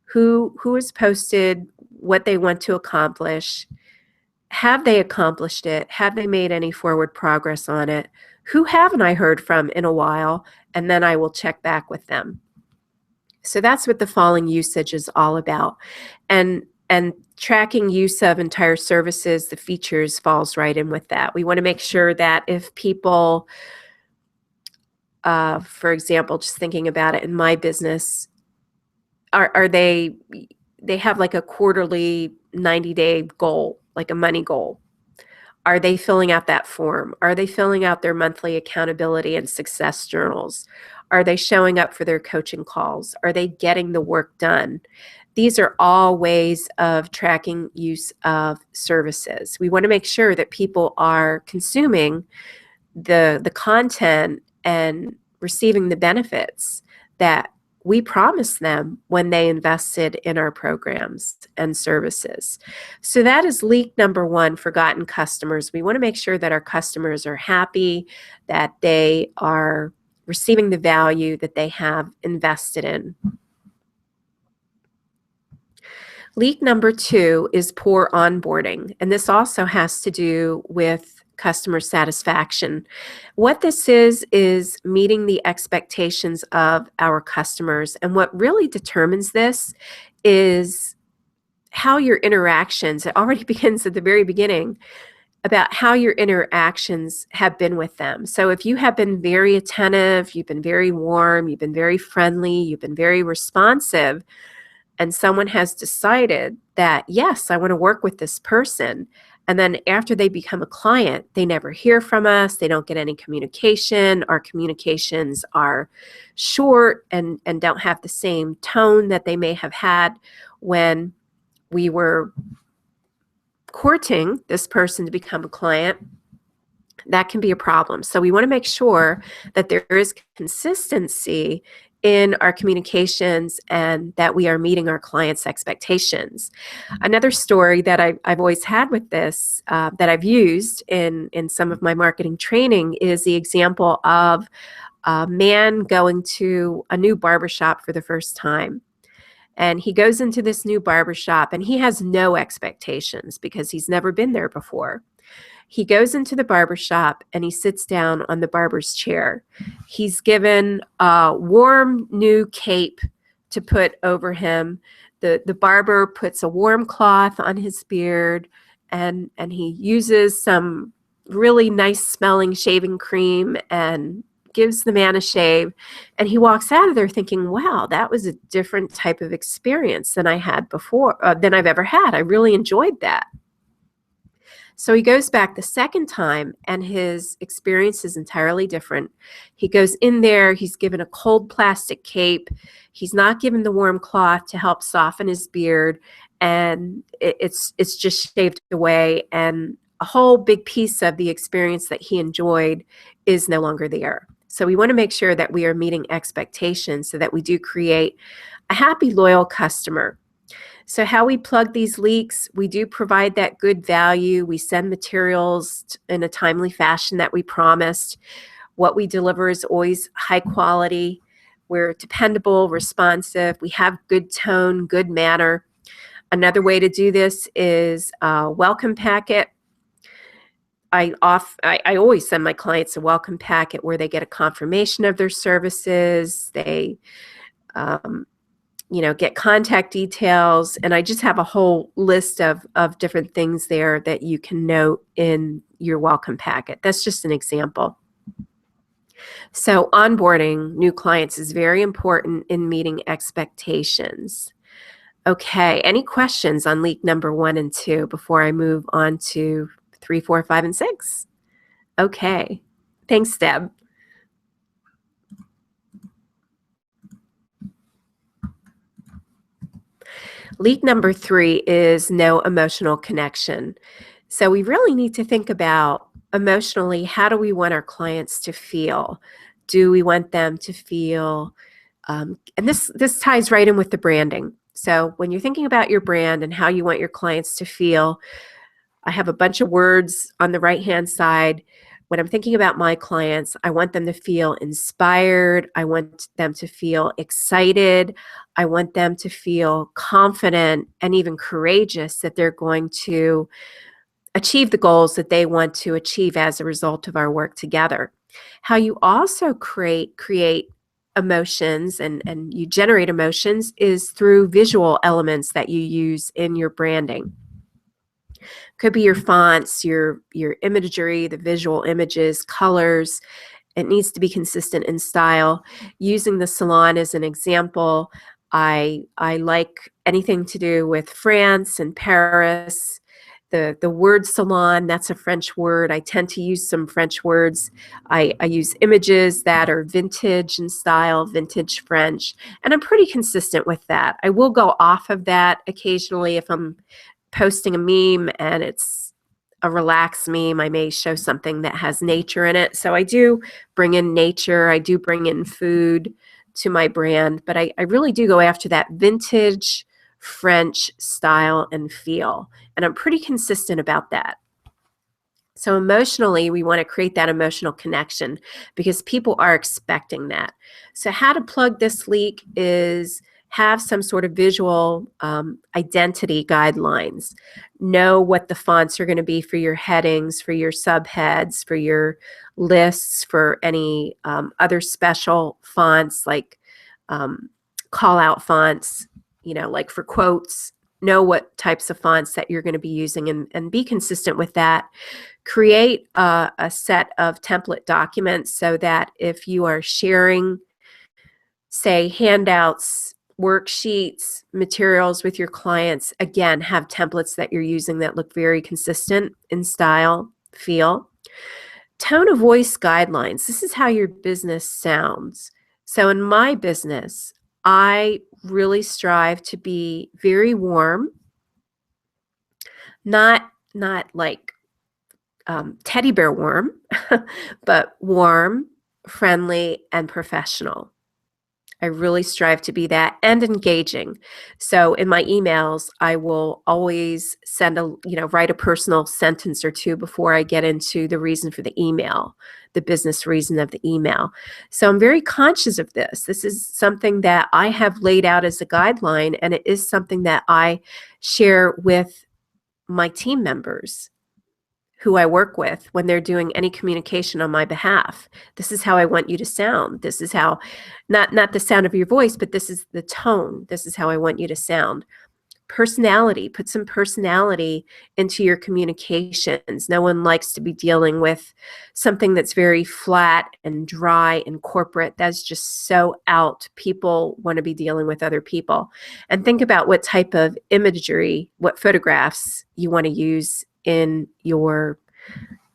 who has posted what they want to accomplish, have they accomplished it, have they made any forward progress on it, who haven't I heard from in a while, and then I will check back with them. So that's what the falling usage is all about. And tracking use of entire services, the features, falls right in with that. We want to make sure that if people, for example, just thinking about it in my business, are they have like a quarterly 90-day goal, like a money goal. Are they filling out that form? Are they filling out their monthly accountability and success journals? Are they showing up for their coaching calls? Are they getting the work done? These are all ways of tracking use of services. We want to make sure that people are consuming the content and receiving the benefits that we promised them when they invested in our programs and services. So that is leak number one, forgotten customers. We want to make sure that our customers are happy, that they are receiving the value that they have invested in. Leak number two is poor onboarding, and this also has to do with customer satisfaction. What this is meeting the expectations of our customers, and what really determines this is how your interactions, it already begins at the very beginning, about how your interactions have been with them. So if you have been very attentive, you've been very warm, you've been very friendly, you've been very responsive, and someone has decided that, yes, I want to work with this person, and then after they become a client, they never hear from us, they don't get any communication, our communications are short and don't have the same tone that they may have had when we were courting this person to become a client, that can be a problem. So we want to make sure that there is consistency in our communications and that we are meeting our clients' expectations. Another story that I've always had with this, that I've used in some of my marketing training, is the example of a man going to a new barbershop for the first time. And he goes into this new barbershop and he has no expectations because he's never been there before. He goes into the barbershop and he sits down on the barber's chair. He's given a warm new cape to put over him. The barber puts a warm cloth on his beard, and he uses some really nice smelling shaving cream and gives the man a shave. And he walks out of there thinking, wow, that was a different type of experience than I had before, than I've ever had. I really enjoyed that. So he goes back the second time and his experience is entirely different. He goes in there, he's given a cold plastic cape, he's not given the warm cloth to help soften his beard, and it's just shaved away, and a whole big piece of the experience that he enjoyed is no longer there. So we want to make sure that we are meeting expectations so that we do create a happy, loyal customer. So how we plug these leaks, we do provide that good value. We send materials in a timely fashion that we promised. What we deliver is always high quality. We're dependable, responsive. We have good tone, good manner. Another way to do this is a welcome packet. I always send my clients a welcome packet where they get a confirmation of their services. They get contact details, and I just have a whole list of different things there that you can note in your welcome packet. That's just an example. So onboarding new clients is very important in meeting expectations. Okay, any questions on leak number 1 and 2 before I move on to 3, 4, 5, and 6? Okay, thanks, Deb. Leak number 3 is no emotional connection. So we really need to think about emotionally, how do we want our clients to feel? Do we want them to feel, and this ties right in with the branding. So when you're thinking about your brand and how you want your clients to feel, I have a bunch of words on the right-hand side. When I'm thinking about my clients, I want them to feel inspired. I want them to feel excited. I want them to feel confident and even courageous that they're going to achieve the goals that they want to achieve as a result of our work together. How you also create emotions and you generate emotions is through visual elements that you use in your branding. Could be your fonts, your imagery, the visual images, colors. It needs to be consistent in style. Using the salon as an example, I like anything to do with France and Paris. The word salon, that's a French word. I tend to use some French words. I use images that are vintage in style, vintage French, and I'm pretty consistent with that. I will go off of that occasionally if I'm posting a meme and it's a relaxed meme. I may show something that has nature in it. So I do bring in nature. I do bring in food to my brand, but I really do go after that vintage French style and feel. And I'm pretty consistent about that. So emotionally, we want to create that emotional connection because people are expecting that. So how to plug this leak is have some sort of visual identity guidelines. Know what the fonts are going to be for your headings, for your subheads, for your lists, for any other special fonts like call out fonts, like for quotes. Know what types of fonts that you're going to be using and be consistent with that. Create a set of template documents so that if you are sharing, say, handouts, worksheets, materials with your clients, again, have templates that you're using that look very consistent in style, feel. Tone of voice guidelines. This is how your business sounds. So in my business, I really strive to be very warm, not like teddy bear warm, but warm, friendly, and professional. I really strive to be that and engaging. So in my emails, I will always write a personal sentence or two before I get into the reason for the email, the business reason of the email. So I'm very conscious of this. This is something that I have laid out as a guideline, and it is something that I share with my team members who I work with when they're doing any communication on my behalf. This is how I want you to sound. This is how, not the sound of your voice, but this is the tone. This is how I want you to sound. Personality, put some personality into your communications. No one likes to be dealing with something that's very flat and dry and corporate. That's just so out. People want to be dealing with other people. And think about what type of imagery, what photographs you want to use in your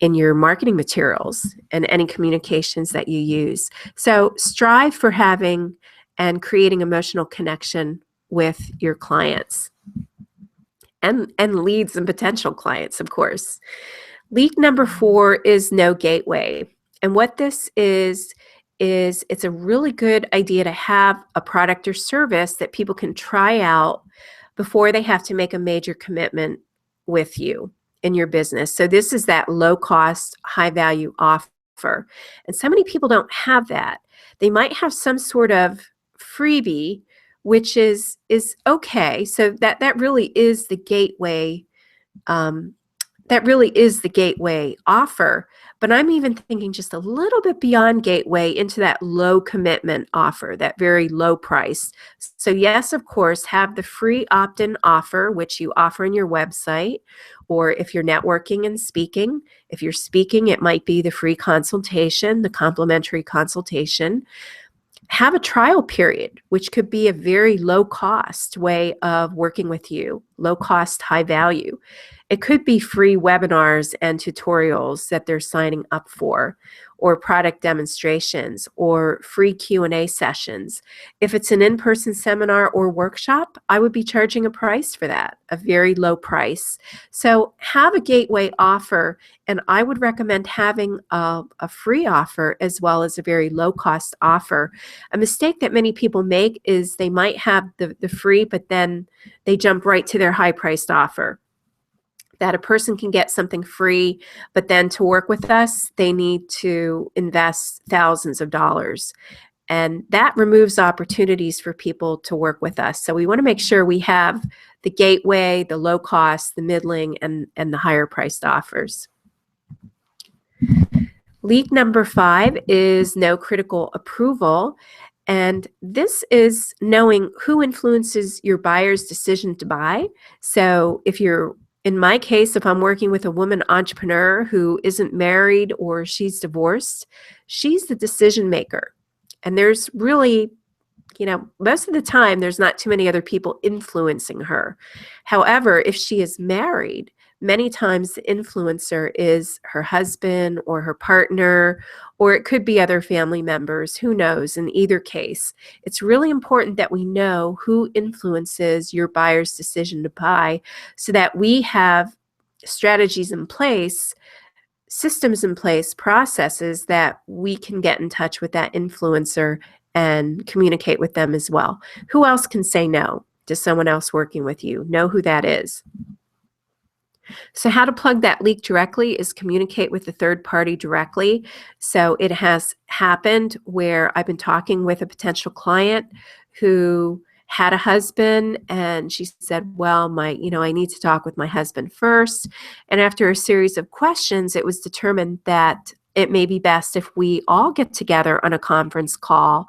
marketing materials and any communications that you use. So strive for having and creating emotional connection with your clients and leads and potential clients, of course. Leak number 4 is no gateway. And what this is it's a really good idea to have a product or service that people can try out before they have to make a major commitment with you in your business. So this is that low cost, high value offer. And so many people don't have that. They might have some sort of freebie, which is okay. So that really is the gateway. That really is the gateway offer. But I'm even thinking just a little bit beyond gateway into that low commitment offer, that very low price. So yes, of course, have the free opt-in offer, which you offer on your website, or if you're networking and speaking. If you're speaking, it might be the free consultation, the complimentary consultation. Have a trial period, which could be a very low cost way of working with you. low cost, high value. It could be free webinars and tutorials that they're signing up for, or product demonstrations, or free Q&A sessions. If it's an in-person seminar or workshop, I would be charging a price for that, a very low price. So have a gateway offer, and I would recommend having a free offer as well as a very low-cost offer. A mistake that many people make is they might have the free, but then they jump right to their high-priced offer. That a person can get something free, but then to work with us, they need to invest thousands of dollars. And that removes opportunities for people to work with us. So we want to make sure we have the gateway, the low cost, the middling, and the higher priced offers. Leak number 5 is no critical approval. And this is knowing who influences your buyer's decision to buy. So if you're, in my case, if I'm working with a woman entrepreneur who isn't married or she's divorced, she's the decision maker. And there's really, most of the time, there's not too many other people influencing her. However, if she is married, many times the influencer is her husband or her partner, or it could be other family members. Who knows? In either case, it's really important that we know who influences your buyer's decision to buy so that we have strategies in place, systems in place, processes that we can get in touch with that influencer and communicate with them as well. Who else can say no to someone else working with you? Know who that is. So how to plug that leak directly is communicate with the third party directly. So it has happened where I've been talking with a potential client who had a husband, and she said, well, I need to talk with my husband first. And after a series of questions, it was determined that it may be best if we all get together on a conference call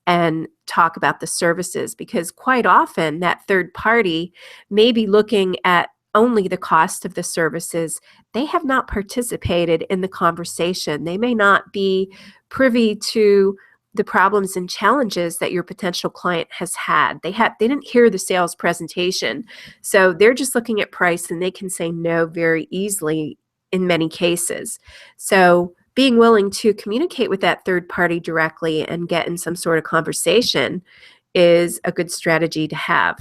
and talk about the services, because quite often that third party may be looking at only the cost of the services. They have not participated in the conversation. They may not be privy to the problems and challenges that your potential client has had. They didn't hear the sales presentation. So they're just looking at price, and they can say no very easily in many cases. So being willing to communicate with that third party directly and get in some sort of conversation is a good strategy to have.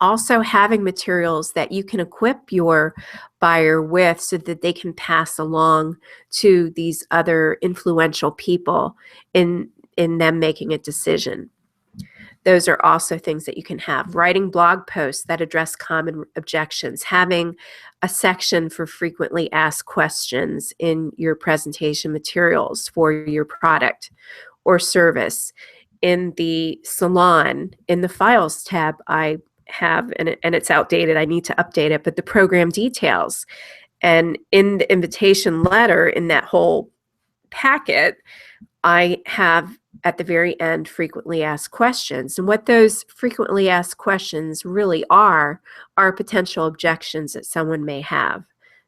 Also, having materials that you can equip your buyer with so that they can pass along to these other influential people in them making a decision. Those are also things that you can have. Writing blog posts that address common objections, having a section for frequently asked questions in your presentation materials for your product or service. In the salon, in the files tab, I have, and it's outdated, I need to update it, but the program details. And in the invitation letter, in that whole packet, I have at the very end frequently asked questions. And what those frequently asked questions really are potential objections that someone may have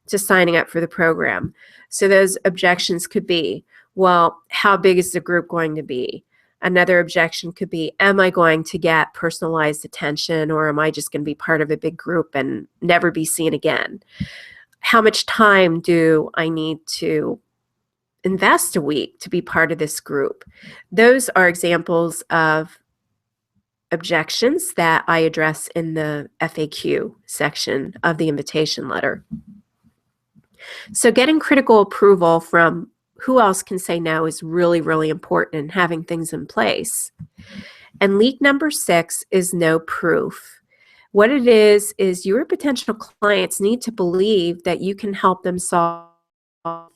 to signing up for the program. So those objections could be, well, how big is the group going to be? Another objection could be, am I going to get personalized attention, or am I just going to be part of a big group and never be seen again? How much time do I need to invest a week to be part of this group? Those are examples of objections that I address in the FAQ section of the invitation letter. So getting critical approval from who else can say no is really, really important, in having things in place. And leak number 6 is no proof. What it is your potential clients need to believe that you can help them solve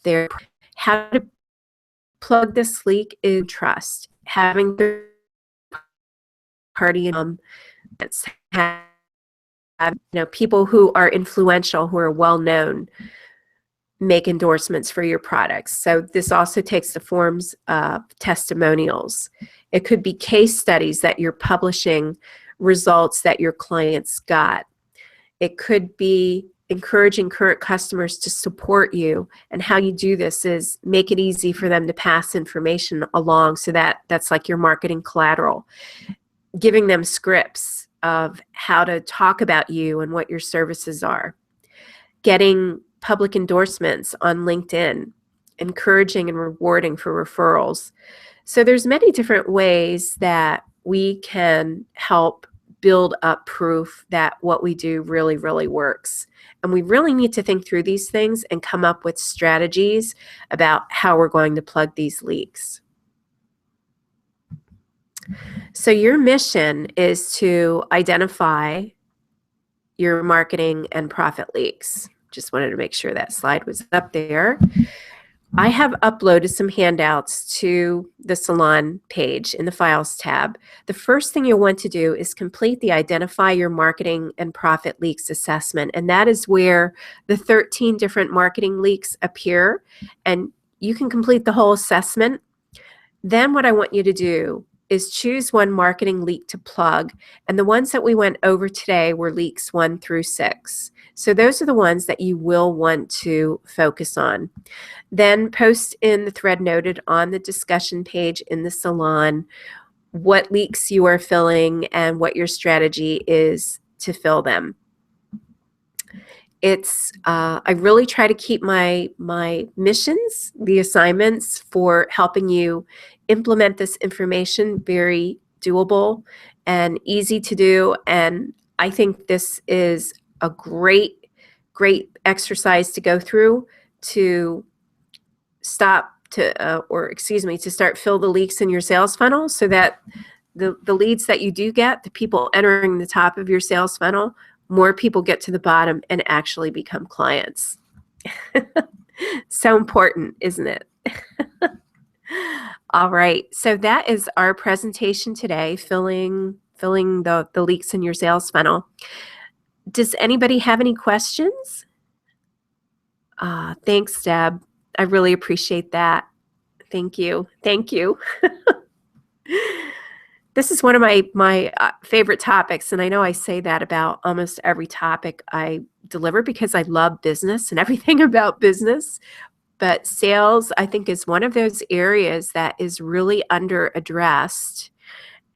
their, how to plug this leak in trust, having the party have people who are influential, who are well known, make endorsements for your products. So this also takes the forms of testimonials. It could be case studies that you're publishing, results that your clients got. It could be encouraging current customers to support you, and how you do this is make it easy for them to pass information along, so that that's like your marketing collateral. Giving them scripts, of how to talk about you and what your services are, getting public endorsements on LinkedIn, encouraging and rewarding for referrals. So there's many different ways that we can help build up proof that what we do really, really works. And we really need to think through these things and come up with strategies about how we're going to plug these leaks. So your mission is to identify your marketing and profit leaks. Just wanted to make sure that slide was up there. I have uploaded some handouts to the salon page in the Files tab. The first thing you'll want to do is complete the Identify Your Marketing and Profit Leaks assessment, and that is where the 13 different marketing leaks appear, and you can complete the whole assessment. Then what I want you to do is choose one marketing leak to plug, and the ones that we went over today were leaks 1 through 6. So those are the ones that you will want to focus on. Then post in the thread noted on the discussion page in the salon what leaks you are filling and what your strategy is to fill them. I really try to keep my missions, the assignments for helping you implement this information, very doable and easy to do. And I think this is a great exercise to go through to start fill the leaks in your sales funnel, so that the leads that you do get, the people entering the top of your sales funnel, more people get to the bottom and actually become clients. So important, isn't it? All right, so that is our presentation today, filling the leaks in your sales funnel. Does anybody have any questions? Thanks, Deb. I really appreciate that. Thank you. Thank you. This is one of my favorite topics, and I know I say that about almost every topic I deliver because I love business and everything about business. But sales, I think, is one of those areas that is really under addressed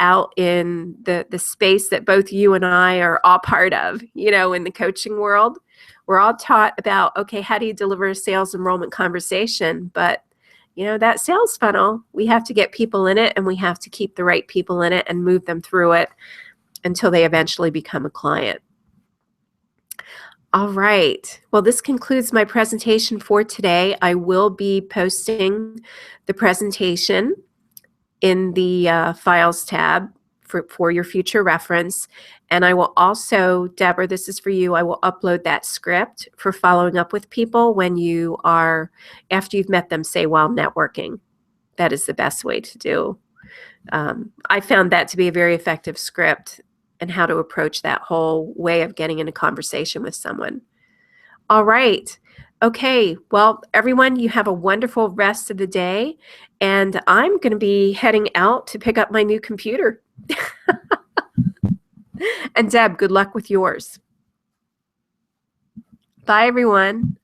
out in the space that both you and I are all part of, in the coaching world. We're all taught about, okay, how do you deliver a sales enrollment conversation? But, that sales funnel, we have to get people in it, and we have to keep the right people in it and move them through it until they eventually become a client. All right. Well, this concludes my presentation for today. I will be posting the presentation in the Files tab for your future reference. And I will also, Deborah, this is for you, I will upload that script for following up with people when you are, after you've met them, say, while networking. That is the best way to do. I found that to be a very effective script and how to approach that whole way of getting in a conversation with someone. All right. Okay. Well, everyone, you have a wonderful rest of the day. And I'm going to be heading out to pick up my new computer. And Deb, good luck with yours. Bye, everyone.